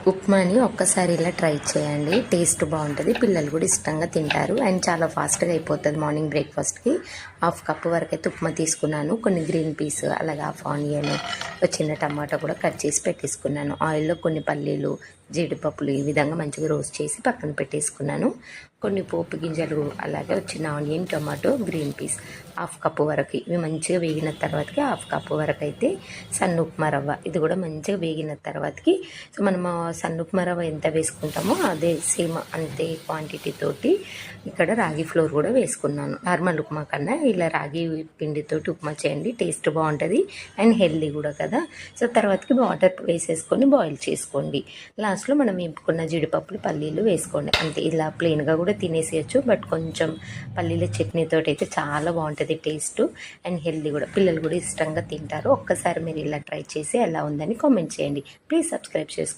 ఉప్మాని ఒక్కసారి ఇలా ట్రై చేయండి. టేస్ట్ బాగుంటుంది, పిల్లలు కూడా ఇష్టంగా తింటారు అండ్ చాలా ఫాస్ట్గా అయిపోతుంది. మార్నింగ్ బ్రేక్ఫాస్ట్కి హాఫ్ కప్ వరకు అయితే ఉప్మా తీసుకున్నాను. కొన్ని గ్రీన్ పీస్, అలాగే హాఫ్ ఆనియన్, చిన్న టమాటా కూడా కట్ చేసి పెట్టేసుకున్నాను. ఆయిల్లో కొన్ని పల్లీలు, జీడిపప్పులు ఈ విధంగా మంచిగా రోస్ట్ చేసి పక్కన పెట్టేసుకున్నాను. కొన్ని పోపు గింజలు, అలాగే చిన్న onion, tomato, green peas half cup వరకు ఇవి మంచిగా వేగిన తర్వాతకి హాఫ్ కప్పు వరకు అయితే సన్న ఉప్మా రవ్వ ఇది కూడా మంచిగా వేగిన తర్వాతకి మనము సన్న ఉప్మా రవ్వ ఎంత వేసుకుంటామో అదే సేమ్ అంతే క్వాంటిటీ తోటి ఇక్కడ రాగి ఫ్లోర్ కూడా వేసుకున్నాను. నార్మల్ ఉప్మా కన్నా ఇలా రాగి పిండితోటి ఉప్మా చేయండి, టేస్ట్ బాగుంటుంది అండ్ హెల్దీ కూడా కదా. సో తర్వాతకి వాటర్ వేసేసుకొని బాయిల్ చేసుకోండి. లాస్ట్లో మనం వేపుకున్న జీడిపప్పులు, పల్లీలు వేసుకోండి అంతే. ఇలా ప్లెయిన్గా కూడా తినేసేయచ్చు, బట్ కొంచెం పల్లీల చట్నీతో అయితే చాలా బాగుంటుంది టేస్ట్ అండ్ హెల్దీ కూడా. పిల్లలు కూడా ఇష్టంగా తింటారు. ఒక్కసారి మీరు ఇలా ట్రై చేసి ఎలా ఉందని కామెంట్ చేయండి. ప్లీజ్ సబ్స్క్రైబ్ చేసుకోండి.